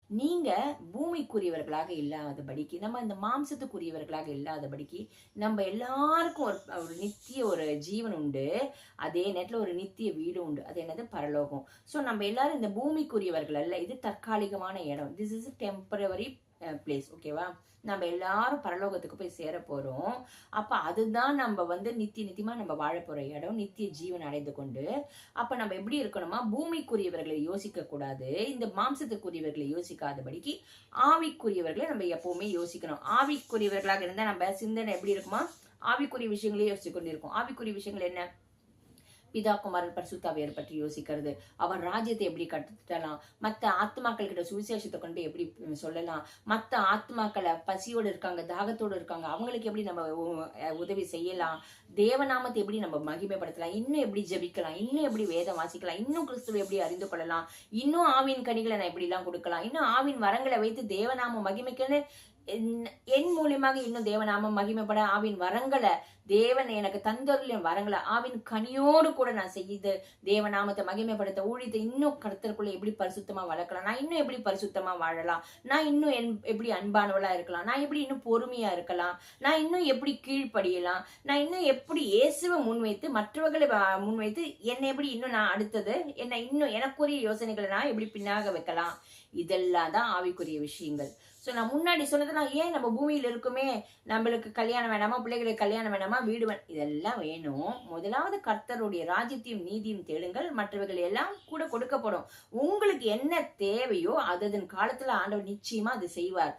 நீங்க பூமிக்குரியவர்களாக இல்லாதபடிக்கு, நம்ம இந்த மாம்சத்துக்குரியவர்களாக இல்லாதபடிக்கு, நம்ம எல்லாருக்கும் ஒரு ஒரு நித்திய ஒரு ஜீவன் உண்டு. அதே நேரத்துல ஒரு நித்திய வீடு உண்டு. அது என்னது? பரலோகம். சோ நம்ம எல்லாரும் இந்த பூமிக்குரியவர்கள் அல்ல. இது தற்காலிகமான இடம். This is temporary place. ஓகேவா? நம்ம எல்லாரும் பரலோகத்துக்கு போய் சேர போறோம். அப்ப அதுதான் நம்ம நித்தியமா நம்ம வாழ போற இடம், நித்திய ஜீவன் அடைந்து கொண்டு. அப்ப நம்ம எப்படி இருக்கணுமா? பூமிக்குரியவர்களை யோசிக்க கூடாது, இந்த மாம்சத்துக்குரியவர்களை யோசிக்காதபடிக்கு ஆவிக்குரியவர்களை நம்ம எப்பவுமே யோசிக்கணும். ஆவிக்குரியவர்களாக இருந்தா நம்ம சிந்தனை எப்படி இருக்குமா? ஆவிக்குரிய விஷயங்களே யோசிச்சு கொண்டிருக்கும். ஆவிக்குரிய விஷயங்கள் என்ன? பிதா குமாரன் பரிசுத்தாவியர் பற்றி யோசிக்கிறது, அவர் ராஜ்யத்தை எப்படி கட்டலாம், மற்ற ஆத்மாக்கள் கிட்ட சுவிசேஷத்தை கொண்டு எப்படி சொல்லலாம், மற்ற ஆத்மாக்களை பசியோடு இருக்காங்க, தாகத்தோடு இருக்காங்க, அவங்களுக்கு எப்படி நம்ம உதவி செய்யலாம், தேவநாமத்தை எப்படி நம்ம மகிமைப்படுத்தலாம், இன்னும் எப்படி ஜெபிக்கலாம், இன்னும் எப்படி வேதம் வாசிக்கலாம், இன்னும் கிறிஸ்துவை எப்படி அறிந்து கொள்ளலாம், இன்னும் ஆவின் கனிகளை நான் எப்படி எல்லாம் கொடுக்கலாம், இன்னும் ஆவின் வரங்களை வைத்து தேவநாம மகிமைக்குன்னு என் மூலியமாக இன்னும் தேவநாமம் மகிமைப்பட ஆவின் வரங்களை தேவன் எனக்கு தந்தருளின் வரங்களை ஆவின் கனியோடு கூட நான் செய்து தேவநாமத்தை மகிமைப்படுத்த ஊழியத்தை இன்னும் கருத்தருக்குள்ள எப்படி பரிசுத்தமா வளர்க்கலாம், நான் இன்னும் எப்படி பரிசுத்தமா வாழலாம், நான் இன்னும் எப்படி அன்பானவளா இருக்கலாம், நான் எப்படி இன்னும் பொறுமையா இருக்கலாம், நான் இன்னும் எப்படி கீழ்ப்படியலாம், நான் இன்னும் எப்படி இயேசுவை முன்வைத்து மற்றவர்களை முன்வைத்து என்னை எப்படி இன்னும் நான் அடுத்தது என்ன இன்னும் எனக்குரிய யோசனைகளை நான் எப்படி பின்னாக வைக்கலாம். இதெல்லாம் தான் ஆவிக்குரிய விஷயங்கள். சோ நான் முன்னாடி சொன்னதெல்லாம் ஏன் நம்ம பூமியில இருக்குமே, நம்மளுக்கு கல்யாணம் வேணாமா, பிள்ளைகளுக்கு கல்யாணம் வேணாமா, வீடு இதெல்லாம் வேணும். முதலாவது கர்த்தருடைய ராஜ்யத்தையும் நீதியும் தேடுங்கள், மற்றவர்கள் எல்லாம் கூட கொடுக்கப்படும். உங்களுக்கு என்ன தேவையோ அதன் காலத்துல ஆண்டவர் நிச்சயமா அது செய்வார்.